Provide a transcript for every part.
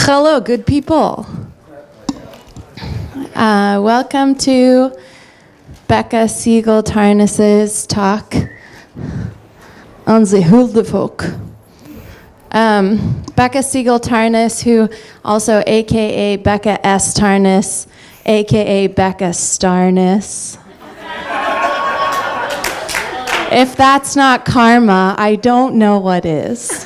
Hello, good people. Welcome to Becca Siegel Tarnas's talk on the Huldufólk. Becca Siegel Tarnas, who also aka Becca S. Tarnas, aka Becca Starnas. If that's not karma, I don't know what is.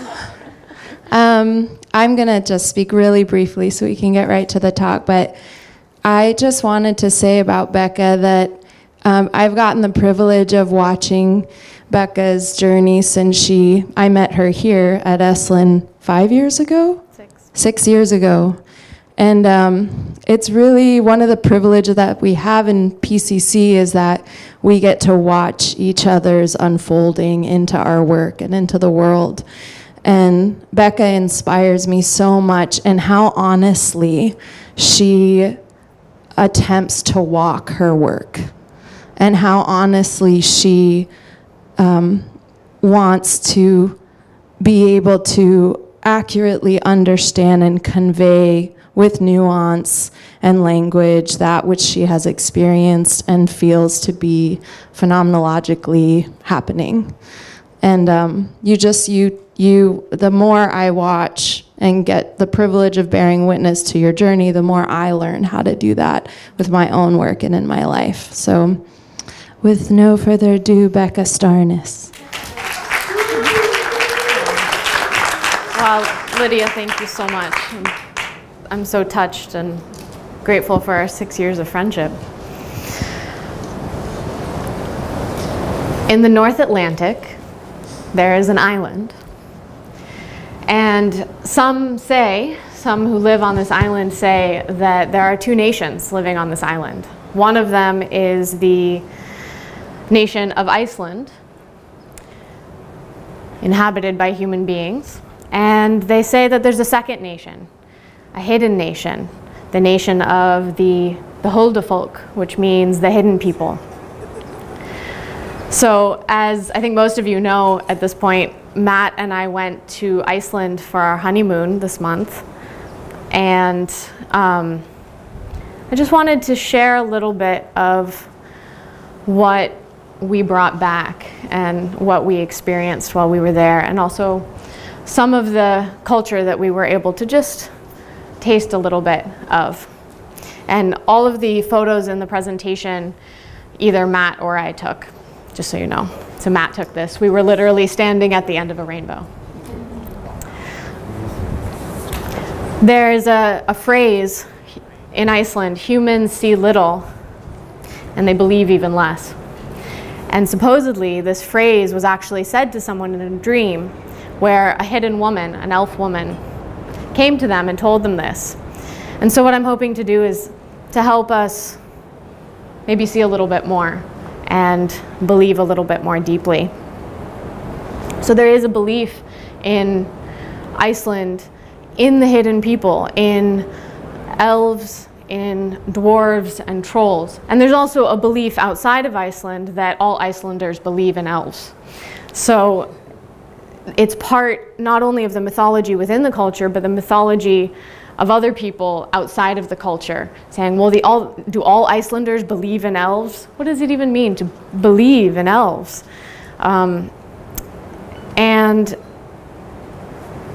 I'm going to just speak really briefly so we can get right to the talk, but I just wanted to say about Becca that I've gotten the privilege of watching Becca's journey since I met her here at Esalen 5 years ago? 6 years ago. And it's really one of the privileges that we have in PCC is that we get to watch each other's unfolding into our work and into the world. And Becca inspires me so much in how honestly she attempts to walk her work and how honestly she wants to be able to accurately understand and convey with nuance and language that which she has experienced and feels to be phenomenologically happening. And the more I watch and get the privilege of bearing witness to your journey, the more I learn how to do that with my own work and in my life. So with no further ado, Becca Starnas. Well, Lydia, thank you so much. I'm so touched and grateful for our 6 years of friendship. In the North Atlantic, there is an island. And some who live on this island say that there are two nations living on this island. One of them is the nation of Iceland, inhabited by human beings. And they say that there's a second nation, a hidden nation, the nation of the Huldufólk, which means the hidden people. So as I think most of you know at this point, Matt and I went to Iceland for our honeymoon this month. And I just wanted to share a little bit of what we brought back and what we experienced while we were there, and also some of the culture that we were able to just taste a little bit of. And all of the photos in the presentation, either Matt or I took, just so you know. So Matt took this. We were literally standing at the end of a rainbow. There's a phrase in Iceland, humans see little and they believe even less. And supposedly this phrase was actually said to someone in a dream where a hidden woman, an elf woman, came to them and told them this. And so what I'm hoping to do is to help us maybe see a little bit more and believe a little bit more deeply. So there is a belief in Iceland in the hidden people, in elves, in dwarves and trolls. And there's also a belief outside of Iceland that all Icelanders believe in elves. So it's part not only of the mythology within the culture, but the mythology of other people outside of the culture, saying, well, do all Icelanders believe in elves? What does it even mean to believe in elves? And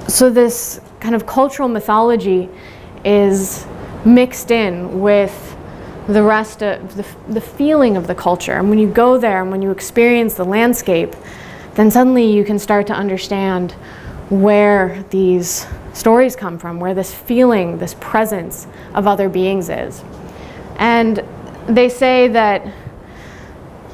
so this kind of cultural mythology is mixed in with the rest of the feeling of the culture. And when you go there and when you experience the landscape, then suddenly you can start to understand where these stories come from, where this feeling, this presence of other beings is. And they say that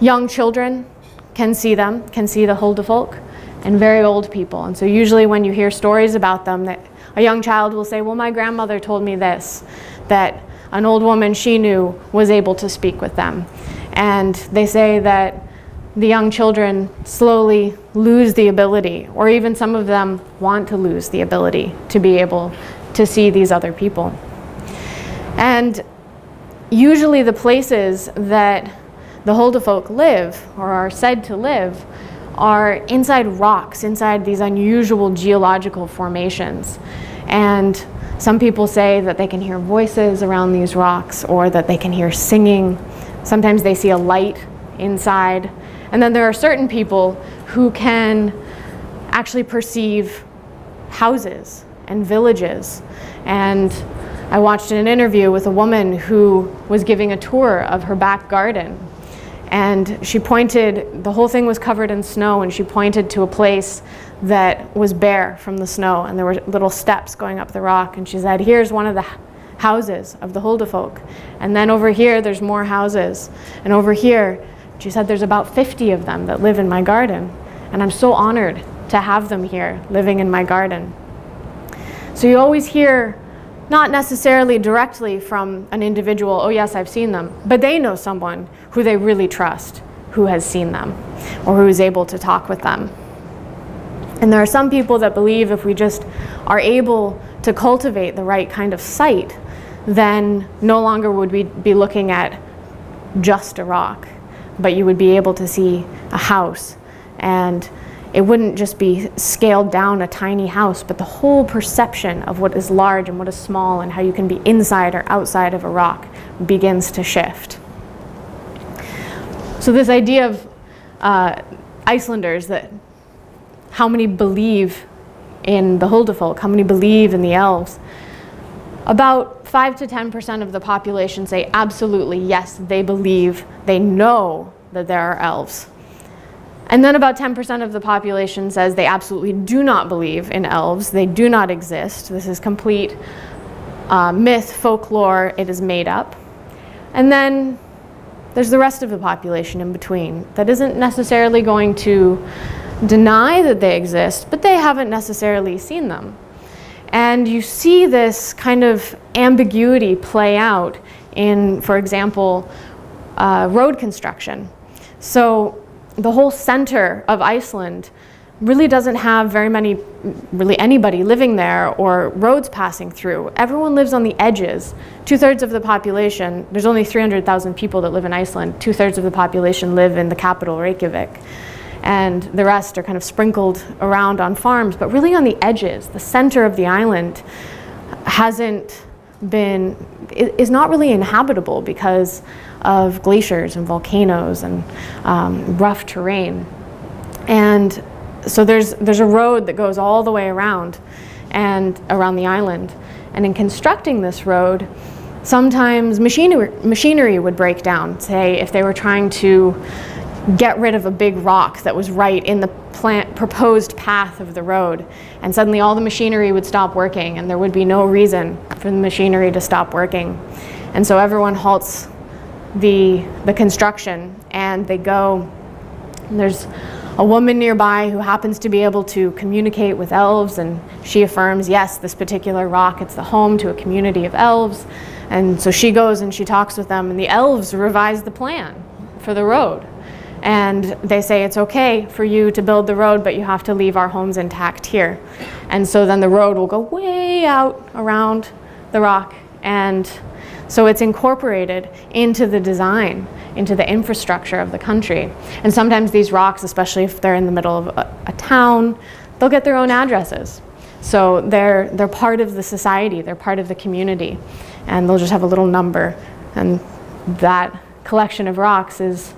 young children can see them, can see the Huldufólk, and very old people. And so usually when you hear stories about them, that a young child will say, well, my grandmother told me this, that an old woman she knew was able to speak with them. And they say that the young children slowly lose the ability, or even some of them want to lose the ability to be able to see these other people. And usually the places that the Huldufólk live, or are said to live, are inside rocks, inside these unusual geological formations. And Some people say that they can hear voices around these rocks, or that they can hear singing. Sometimes they see a light inside. And then there are certain people who can actually perceive houses and villages. And I watched an interview with a woman who was giving a tour of her back garden. And she pointed, the whole thing was covered in snow, and she pointed to a place that was bare from the snow, and there were little steps going up the rock. And she said, here's one of the houses of the Huldufólk. And then over here, there's more houses. And over here, she said, there's about 50 of them that live in my garden. And I'm so honored to have them here living in my garden. So you always hear, not necessarily directly from an individual, oh yes, I've seen them, but they know someone who they really trust who has seen them, or who is able to talk with them. And there are some people that believe if we just are able to cultivate the right kind of sight, then no longer would we be looking at just a rock, but you would be able to see a house. And it wouldn't just be scaled down a tiny house, but the whole perception of what is large and what is small, and how you can be inside or outside of a rock, begins to shift. So this idea of Icelanders, that how many believe in the Huldufólk, how many believe in the elves, about 5 to 10% of the population say absolutely yes, they believe, they know that there are elves. And then about 10% of the population says they absolutely do not believe in elves. They do not exist. This is complete myth, folklore, it is made up. And then there's the rest of the population in between that isn't necessarily going to deny that they exist, but they haven't necessarily seen them. And you see this kind of ambiguity play out in, for example, road construction. So the whole center of Iceland really doesn't have really anybody living there or roads passing through. Everyone lives on the edges. 2/3 of the population, there's only 300,000 people that live in Iceland. 2/3 of the population live in the capital, Reykjavik. And the rest are kind of sprinkled around on farms, but really on the edges. The center of the island is not really inhabitable because of glaciers and volcanoes and rough terrain. And so there's a road that goes all the way around the island. And in constructing this road, sometimes machinery would break down. Say if they were trying to get rid of a big rock that was right in the proposed path of the road, and suddenly all the machinery would stop working, and there would be no reason for the machinery to stop working. And so everyone halts the construction, and they go. And there's a woman nearby who happens to be able to communicate with elves, and she affirms, yes, this particular rock, it's the home to a community of elves. And so she goes and she talks with them, and the elves revise the plan for the road. And they say, it's okay for you to build the road, but you have to leave our homes intact here. And so then the road will go way out around the rock. And so it's incorporated into the design, into the infrastructure of the country. And sometimes these rocks, especially if they're in the middle of a town, they'll get their own addresses. So they're part of the society, they're part of the community. And they'll just have a little number. And that collection of rocks is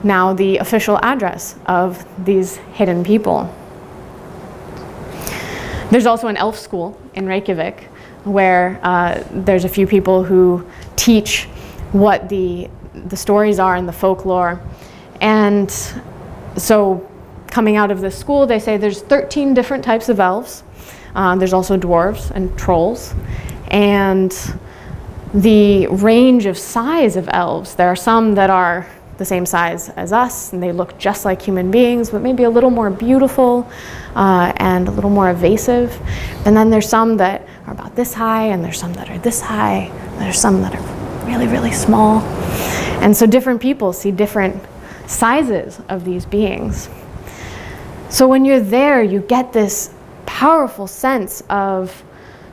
now the official address of these hidden people. There's also an elf school in Reykjavik where there's a few people who teach what the stories are and the folklore. And so coming out of this school, they say there's 13 different types of elves. There's also dwarves and trolls. And the range of size of elves, there are some that are the same size as us, and they look just like human beings, but maybe a little more beautiful and a little more evasive. And then there's some that are about this high, and there's some that are this high, and there's some that are really, really small. And so different people see different sizes of these beings. So when you're there, you get this powerful sense of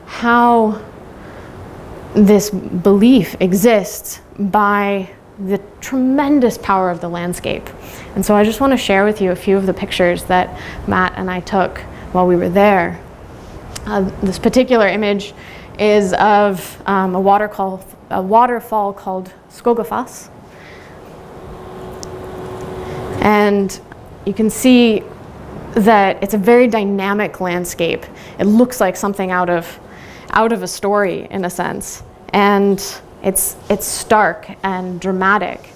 how this belief exists by the tremendous power of the landscape. And so I just want to share with you a few of the pictures that Matt and I took while we were there. This particular image is of a waterfall called Gullfoss. And you can see that it's a very dynamic landscape. It looks like something out of a story, in a sense. And it's stark and dramatic.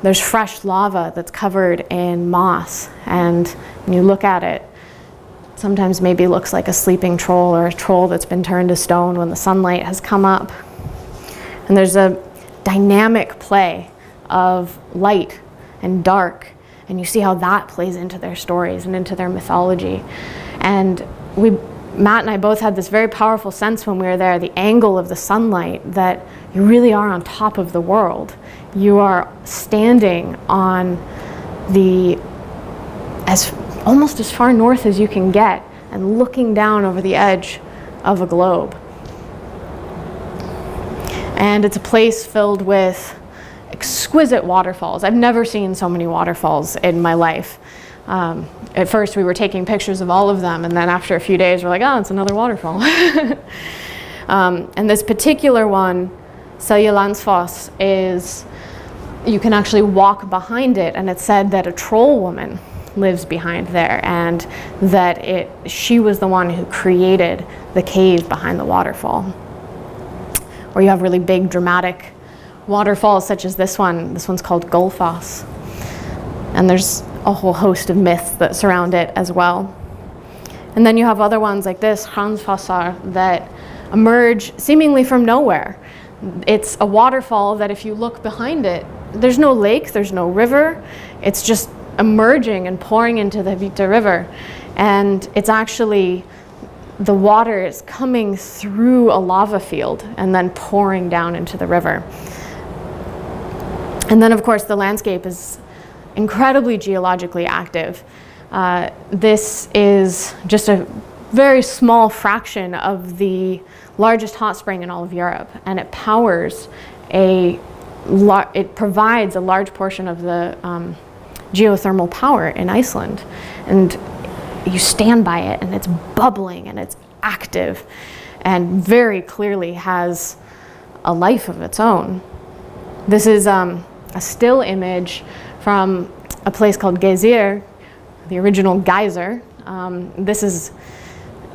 There's fresh lava that's covered in moss, and when you look at it, sometimes maybe looks like a sleeping troll or a troll that's been turned to stone when the sunlight has come up. And there's a dynamic play of light and dark, and you see how that plays into their stories and into their mythology. And Matt and I both had this very powerful sense when we were there, the angle of the sunlight, that you really are on top of the world. You are standing on almost as far north as you can get and looking down over the edge of a globe. And it's a place filled with exquisite waterfalls. I've never seen so many waterfalls in my life. At first we were taking pictures of all of them, and then after a few days we're like, oh, it's another waterfall. And this particular one, Seljelandsfoss, is, you can actually walk behind it, and it's said that a troll woman lives behind there, and that she was the one who created the cave behind the waterfall. Or you have really big dramatic waterfalls such as this one. This one's called Gullfoss, and there's a whole host of myths that surround it as well. And then you have other ones like this, Hraunfossar, that emerge seemingly from nowhere. It's a waterfall that if you look behind it, there's no lake, there's no river, it's just emerging and pouring into the Vita River. And it's actually, the water is coming through a lava field and then pouring down into the river. And then of course the landscape is incredibly geologically active. This is just a very small fraction of the largest hot spring in all of Europe, and it powers it provides a large portion of the geothermal power in Iceland. And you stand by it and it's bubbling and it's active and very clearly has a life of its own. This is a still image from a place called Geyser, the original Geyser. This is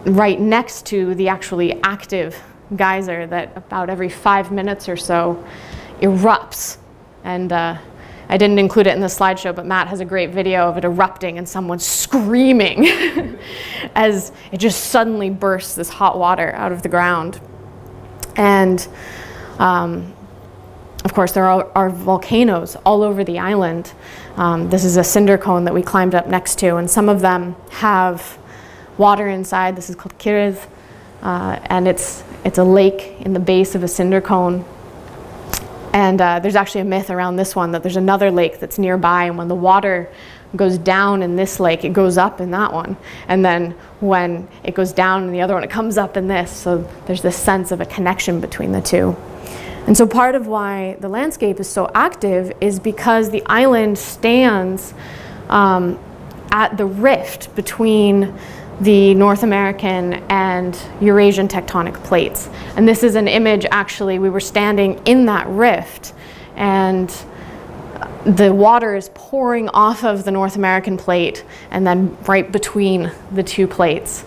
right next to the actually active geyser that about every 5 minutes or so erupts. And I didn't include it in the slideshow, but Matt has a great video of it erupting and someone screaming as it just suddenly bursts this hot water out of the ground. And of course, there are volcanoes all over the island. This is a cinder cone that we climbed up next to, and some of them have water inside. This is called Kirith, and it's a lake in the base of a cinder cone. And there's actually a myth around this one that there's another lake that's nearby, and when the water goes down in this lake, it goes up in that one. And then when it goes down in the other one, it comes up in this. So there's this sense of a connection between the two. And so part of why the landscape is so active is because the island stands at the rift between the North American and Eurasian tectonic plates. And this is an image, actually, we were standing in that rift, and the water is pouring off of the North American plate and then right between the two plates.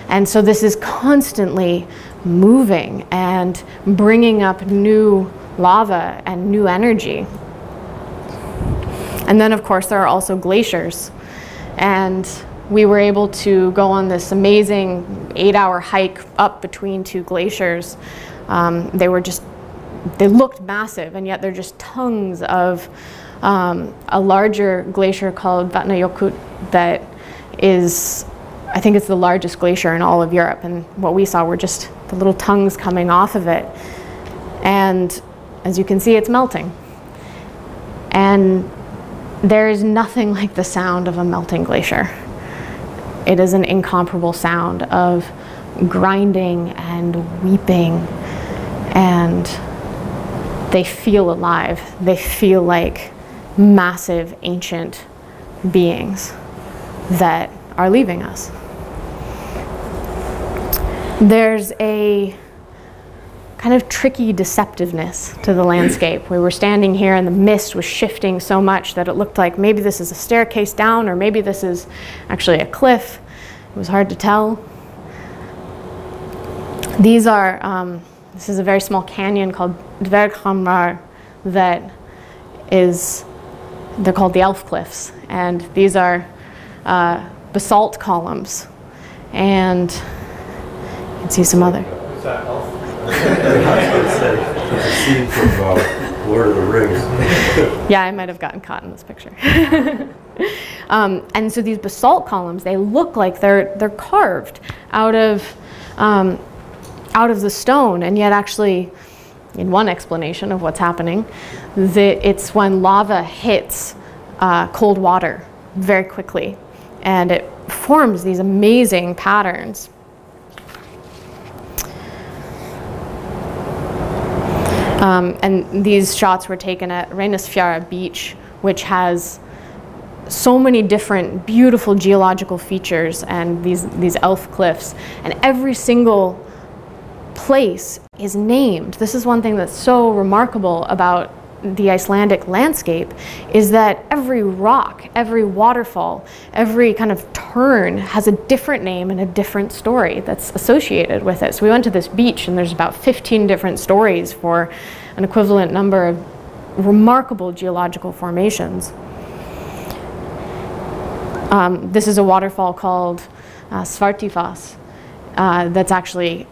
And so this is constantly moving and bringing up new lava and new energy. And then of course there are also glaciers, and we were able to go on this amazing 8-hour hike up between two glaciers. They looked massive, and yet they're just tongues of a larger glacier called Vatnajökull that is, I think it's the largest glacier in all of Europe, and what we saw were just the little tongues coming off of it. And as you can see, it's melting. And there is nothing like the sound of a melting glacier. It is an incomparable sound of grinding and weeping, and they feel alive. They feel like massive ancient beings that are leaving us. There's a kind of tricky deceptiveness to the landscape. We were standing here and the mist was shifting so much that it looked like maybe this is a staircase down or maybe this is actually a cliff. It was hard to tell. These are, this is a very small canyon called Dverghamrar that is, they're called the Elf Cliffs. And these are basalt columns. And you can see some other. Is that elf? I was going to say, it's a scene from Lord of the Rings. Yeah, I might have gotten caught in this picture. And so these basalt columns, they look like they're carved out of the stone, and yet actually, in one explanation of what's happening, it's when lava hits cold water very quickly, and it forms these amazing patterns. And these shots were taken at Reynisfjara Beach, which has so many different beautiful geological features and these elf cliffs. And every single place is named. This is one thing that's so remarkable about the Icelandic landscape, is that every rock, every waterfall, every kind of turn has a different name and a different story that's associated with it. So we went to this beach and there's about 15 different stories for an equivalent number of remarkable geological formations. This is a waterfall called Svartifoss that's actually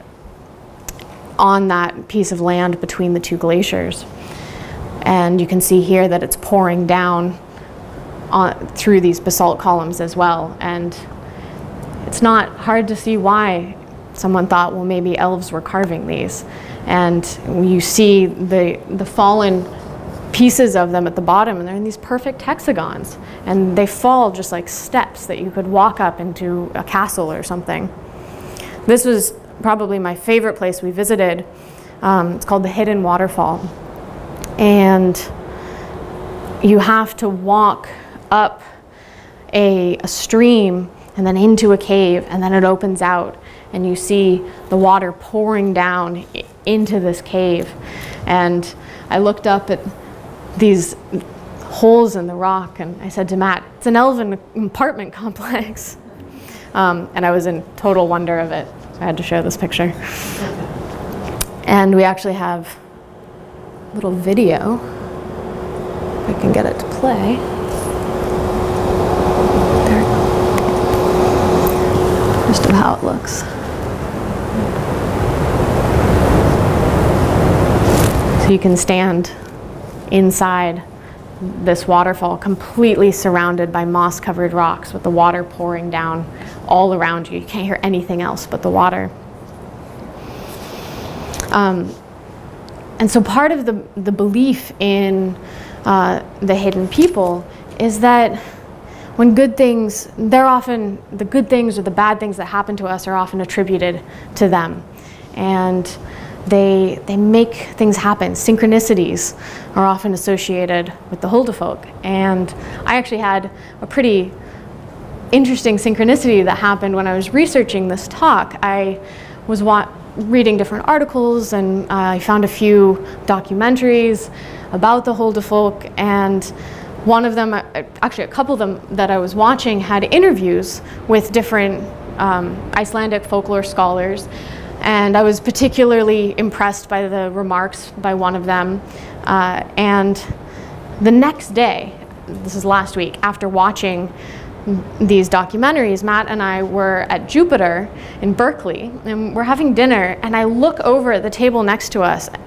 on that piece of land between the two glaciers. And you can see here that it's pouring down through these basalt columns as well. And it's not hard to see why someone thought, well, maybe elves were carving these. And you see the fallen pieces of them at the bottom, and they're in these perfect hexagons. And they fall just like steps that you could walk up into a castle or something. This was probably my favorite place we visited. It's called the Hidden Waterfall. And you have to walk up a stream and then into a cave, and then it opens out and you see the water pouring down into this cave. And I looked up at these holes in the rock and I said to Matt, it's an elven apartment complex. And I was in total wonder of it. So I had to show this picture. And we actually have a little video, if I can get it to play. There. Just of how it looks. So you can stand inside this waterfall completely surrounded by moss-covered rocks with the water pouring down all around you. You can't hear anything else but the water. And so part of the belief in the hidden people is that when good things, the good things or the bad things that happen to us are often attributed to them. And they make things happen. Synchronicities are often associated with the Huldufólk. And I actually had a pretty interesting synchronicity that happened when I was researching this talk. I was reading different articles and I found a few documentaries about the Huldufólk, and one of them, actually a couple of them that I was watching, had interviews with different Icelandic folklore scholars. And I was particularly impressed by the remarks by one of them. And the next day, this is last week, after watching these documentaries, Matt and I were at Jupiter in Berkeley, and we're having dinner, and I look over at the table next to us, and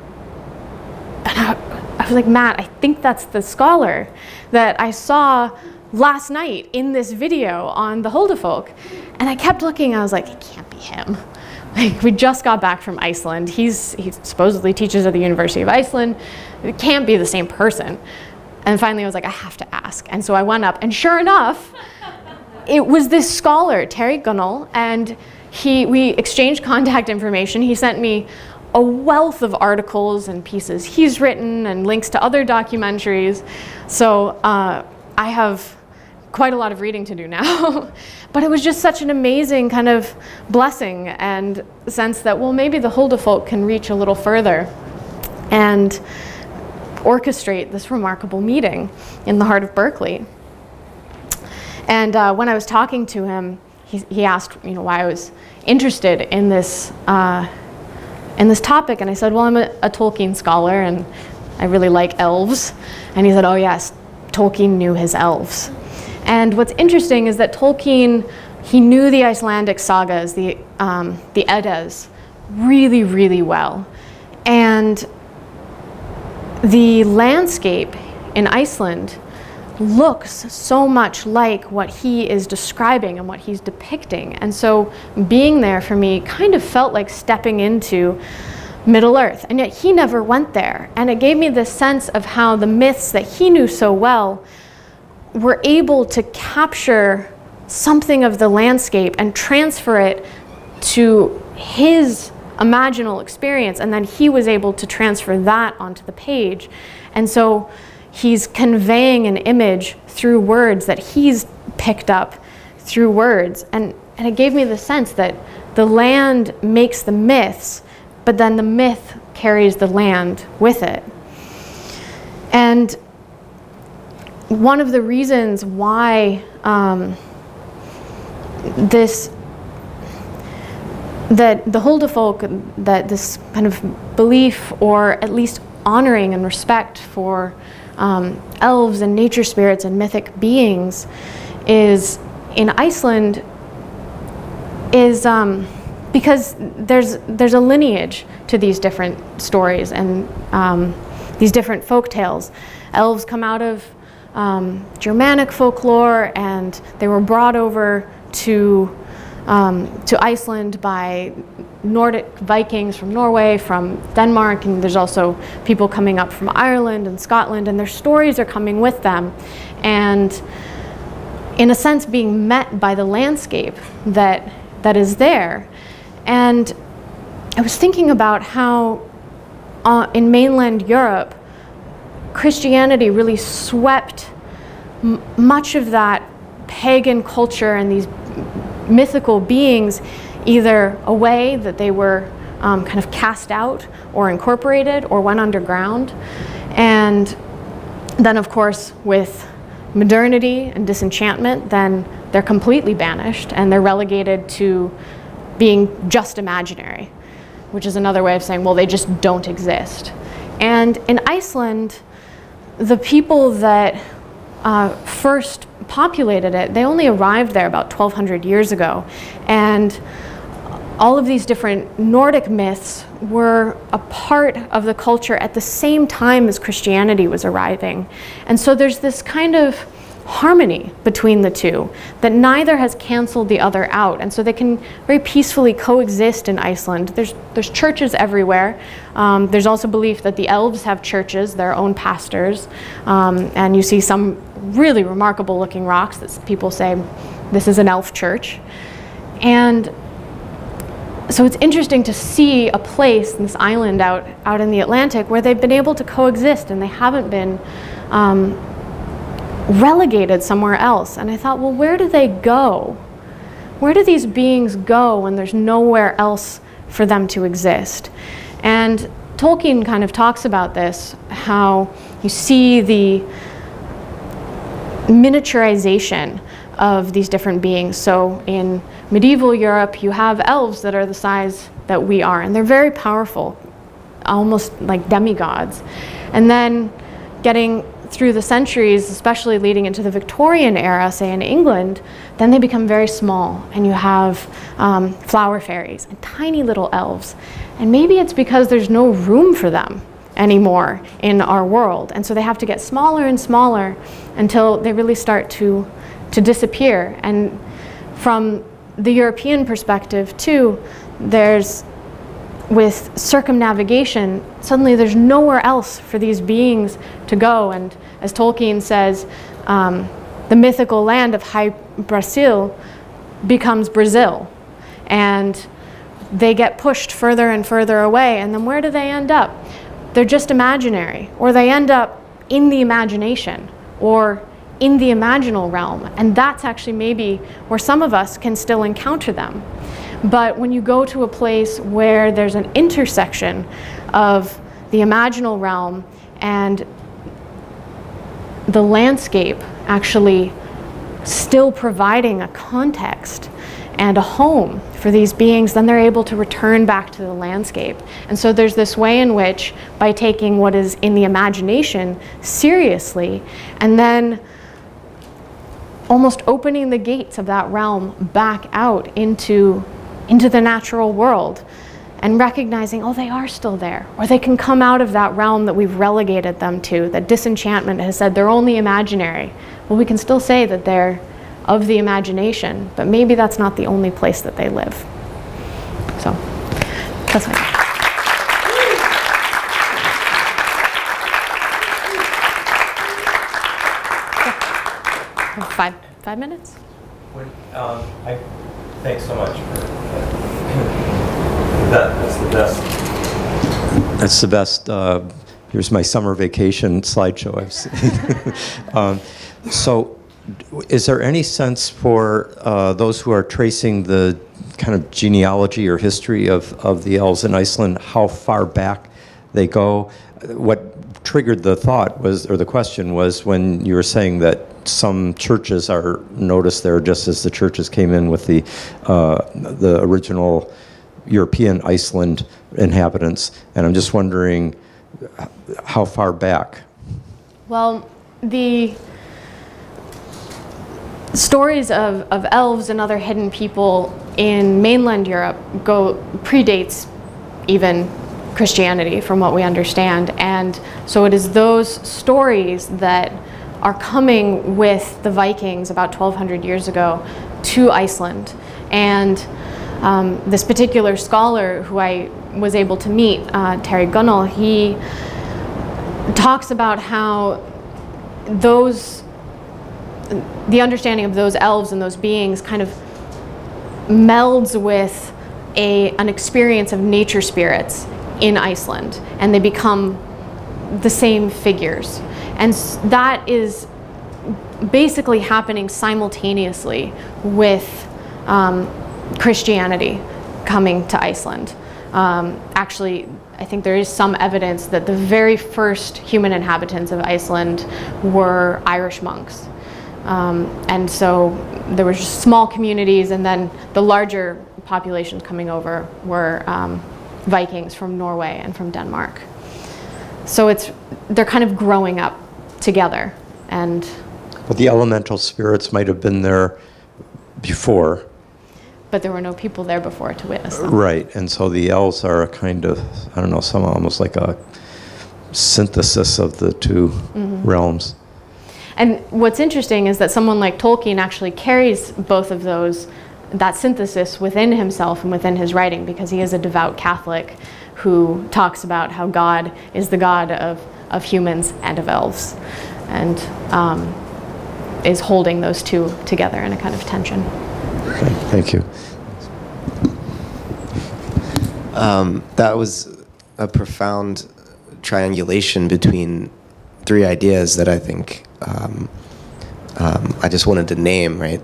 I was like, Matt, I think that's the scholar that I saw last night in this video on the Huldufólk. And I kept looking, I was like, it can't be him. Like, we just got back from Iceland. He supposedly teaches at the University of Iceland. It can't be the same person. And finally I was like, I have to ask. And so I went up, and sure enough, it was this scholar, Terry Gunnell, and we exchanged contact information. He sent me a wealth of articles and pieces he's written and links to other documentaries. So I have quite a lot of reading to do now. But it was just such an amazing kind of blessing and sense that, well, maybe the Huldufólk can reach a little further and orchestrate this remarkable meeting in the heart of Berkeley. And when I was talking to him, he asked, you know, why I was interested in this topic, and I said, well, I'm a Tolkien scholar, and I really like elves. And he said, oh yes, Tolkien knew his elves. And what's interesting is that Tolkien, he knew the Icelandic sagas, the Eddas, really, really well. And the landscape in Iceland looks so much like what he is describing and what he's depicting. And so being there for me kind of felt like stepping into Middle Earth, and yet he never went there. And it gave me this sense of how the myths that he knew so well were able to capture something of the landscape and transfer it to his imaginal experience, and then he was able to transfer that onto the page. And so he's conveying an image through words that he's picked up through words. And it gave me the sense that the land makes the myths, but then the myth carries the land with it. And one of the reasons why that the Huldufólk, that this kind of belief, or at least honoring and respect for elves and nature spirits and mythic beings, is in Iceland, is because there's a lineage to these different stories and these different folk tales. Elves come out of Germanic folklore, and they were brought over to Iceland by Nordic Vikings from Norway, from Denmark, and there's also people coming up from Ireland and Scotland, and their stories are coming with them, and in a sense being met by the landscape that is there. And I was thinking about how in mainland Europe, Christianity really swept much of that pagan culture and these mythical beings either away, that they were kind of cast out or incorporated or went underground. And then of course with modernity and disenchantment, then they're completely banished and they're relegated to being just imaginary, which is another way of saying, well, they just don't exist. And in Iceland, the people that first populated it, they only arrived there about 1,200 years ago. And all of these different Nordic myths were a part of the culture at the same time as Christianity was arriving. And so there's this kind of harmony between the two, that neither has canceled the other out. And so they can very peacefully coexist in Iceland. There's churches everywhere. There's also belief that the elves have churches, their own pastors. And you see some really remarkable looking rocks that people say, this is an elf church. And so it's interesting to see a place, this island out in the Atlantic, where they've been able to coexist and they haven't been relegated somewhere else. And I thought, well, where do they go? Where do these beings go when there's nowhere else for them to exist? And Tolkien kind of talks about this, how you see the miniaturization of these different beings. So in medieval Europe, you have elves that are the size that we are, and they're very powerful, almost like demigods. And then getting through the centuries, especially leading into the Victorian era, say in England, then they become very small, and you have flower fairies and tiny little elves. And maybe it's because there's no room for them anymore in our world, and so they have to get smaller and smaller until they really start to disappear. And from the European perspective too, with circumnavigation, suddenly there's nowhere else for these beings to go. And as Tolkien says, the mythical land of High Brasil becomes Brazil. And they get pushed further and further away. And then where do they end up? They're just imaginary. Or they end up in the imagination, or in the imaginal realm. And that's actually maybe where some of us can still encounter them. But when you go to a place where there's an intersection of the imaginal realm and the landscape actually still providing a context and a home for these beings, then they're able to return back to the landscape. And so there's this way in which, by taking what is in the imagination seriously, and then almost opening the gates of that realm back out into the natural world, and recognizing, oh, they are still there, or they can come out of that realm that we've relegated them to, that disenchantment has said they're only imaginary. Well, we can still say that they're of the imagination, but maybe that's not the only place that they live. So that's my 5 minutes. Thanks so much for that. That's the best. That's the best. Here's my summer vacation slideshow I've seen. So, is there any sense for those who are tracing the kind of genealogy or history of the elves in Iceland, how far back they go? What triggered the thought was, or the question was, when you were saying that some churches are noticed there just as the churches came in with the original European Iceland inhabitants, and I'm just wondering how far back? Well, the stories of elves and other hidden people in mainland Europe predates even Christianity, from what we understand. And so it is those stories that are coming with the Vikings about 1,200 years ago to Iceland. And this particular scholar who I was able to meet, Terry Gunnell, he talks about how the understanding of those elves and those beings kind of melds with an experience of nature spirits in Iceland, and they become the same figures. And that is basically happening simultaneously with Christianity coming to Iceland. Actually, I think there is some evidence that the very first human inhabitants of Iceland were Irish monks. And so there were just small communities, and then the larger populations coming over were Vikings from Norway and from Denmark. So they're kind of growing up together. But the elemental spirits might have been there before. But there were no people there before to witness them. Right, and so the elves are a kind of, I don't know, almost like a synthesis of the two realms. And what's interesting is that someone like Tolkien actually carries both of that synthesis within himself and within his writing, because he is a devout Catholic who talks about how God is the God of humans and of elves, and is holding those two together in a kind of tension. Okay, thank you. That was a profound triangulation between three ideas that I think I just wanted to name, right?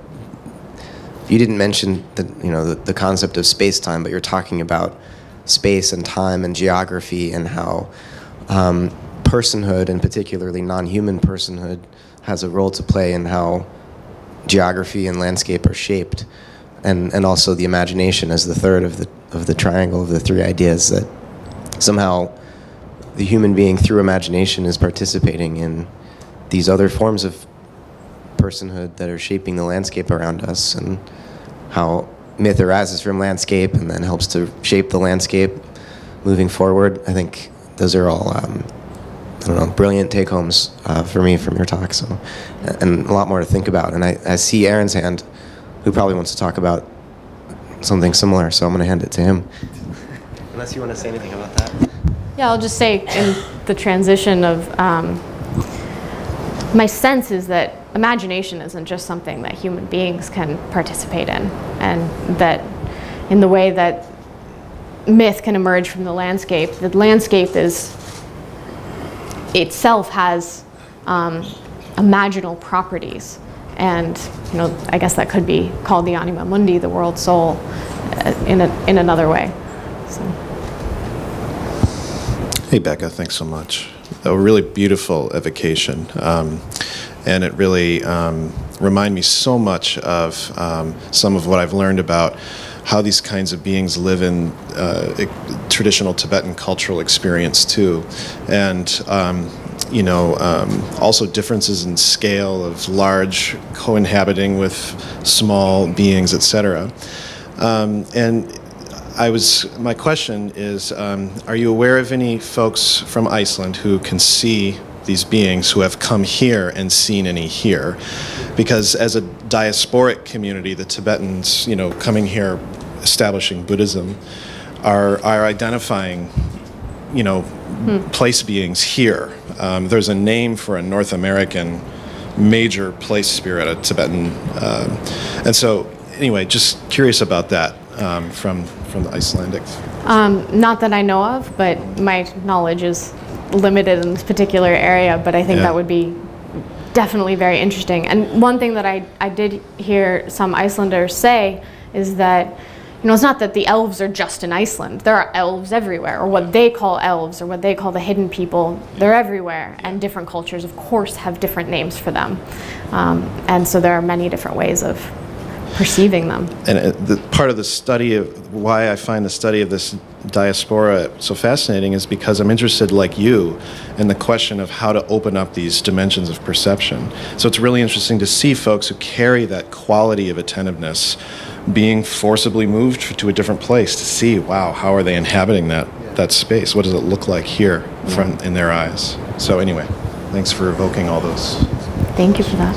You didn't mention the concept of space-time, but you're talking about space and time and geography, and how personhood, and particularly non-human personhood, has a role to play in how geography and landscape are shaped, and also the imagination as the third of the triangle of the three ideas, that somehow the human being through imagination is participating in these other forms of personhood that are shaping the landscape around us, and how myth arises from landscape and then helps to shape the landscape moving forward. I think those are all brilliant take-homes for me from your talk, so, and a lot more to think about. And I see Aaron's hand, who probably wants to talk about something similar, so I'm going to hand it to him. Unless you want to say anything about that. Yeah, I'll just say in the transition of, my sense is that imagination isn't just something that human beings can participate in, and that in the way that myth can emerge from the landscape itself has imaginal properties. And I guess that could be called the anima mundi, the world soul, in another way. So. Hey, Becca, thanks so much. A really beautiful evocation. And it really reminded me so much of some of what I've learned about how these kinds of beings live in traditional Tibetan cultural experience too. And also differences in scale of large co-inhabiting with small beings, etc. And my question is, are you aware of any folks from Iceland who can see these beings, who have come here and seen any here? Because as a diasporic community, the Tibetans, coming here, establishing Buddhism, are identifying, place beings here. There's a name for a North American major place spirit, a Tibetan, and so anyway, just curious about that from the Icelandic. Not that I know of, but my knowledge is limited in this particular area, but I think that would be definitely very interesting. And one thing that I did hear some Icelanders say is that it's not that the elves are just in Iceland. There are elves everywhere, or what they call elves, or what they call the hidden people. They're everywhere, and different cultures, of course, have different names for them. And so there are many different ways of perceiving them. And part of the study of why I find the study of this diaspora so fascinating is because I'm interested, like you, in the question of how to open up these dimensions of perception. So it's really interesting to see folks who carry that quality of attentiveness being forcibly moved to a different place, to see, wow, how are they inhabiting that space? What does it look like here in their eyes? So anyway, thanks for evoking all those. Thank you for that.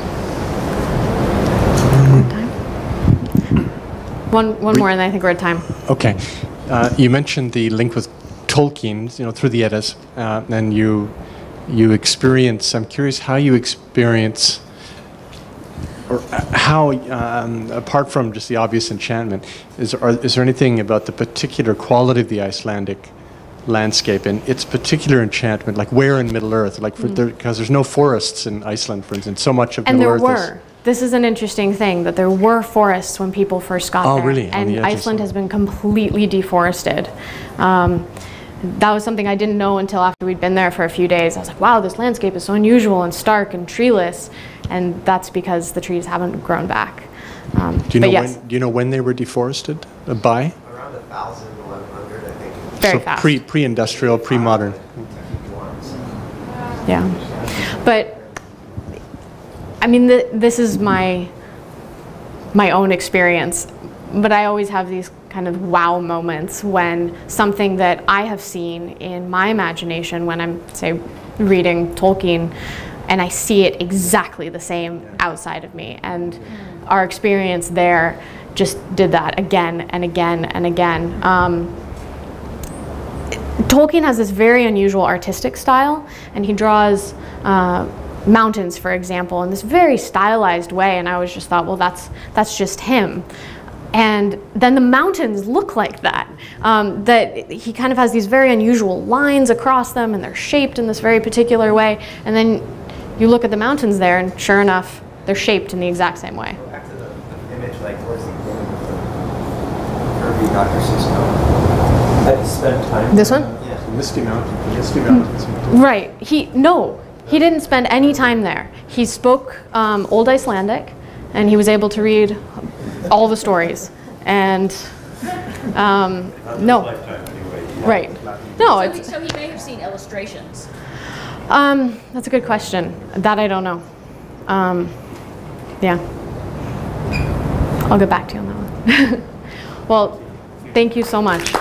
One more, and I think we're at time. Okay. You mentioned the link with Tolkien, through the Eddas, and you experience. I'm curious how you experience, or how, apart from just the obvious enchantment, is there anything about the particular quality of the Icelandic landscape and its particular enchantment, like where in Middle Earth, like because there's no forests in Iceland, for instance. So much of Middle Earth is. This is an interesting thing, that there were forests when people first got there. Really? And Iceland has been completely deforested. That was something I didn't know until after we'd been there for a few days. I was like, wow, this landscape is so unusual and stark and treeless. And that's because the trees haven't grown back. Do you know when they were deforested? By? Around 1,000, 1,100, I think. Very fast. Pre-industrial, pre-modern. Yeah. But I mean, this is my own experience, but I always have these kind of wow moments when something that I have seen in my imagination when I'm, say, reading Tolkien, and I see it exactly the same outside of me. And our experience there just did that again and again and again. Tolkien has this very unusual artistic style, and he draws mountains, for example, in this very stylized way, and I always just thought, well, that's just him. And then the mountains look like that. That he kind of has these very unusual lines across them, and they're shaped in this very particular way. And then you look at the mountains there, and sure enough, they're shaped in the exact same way. Back to the image, like towards the beginning of the Kirby Dr. Cisco. Had to spend time. This one? Yeah. Misty Mountains. Right. He didn't spend any time there. He spoke Old Icelandic, and he was able to read all the stories. And no, right? No. So he may have seen illustrations. That's a good question. That I don't know. Yeah. I'll get back to you on that one. Well, thank you so much.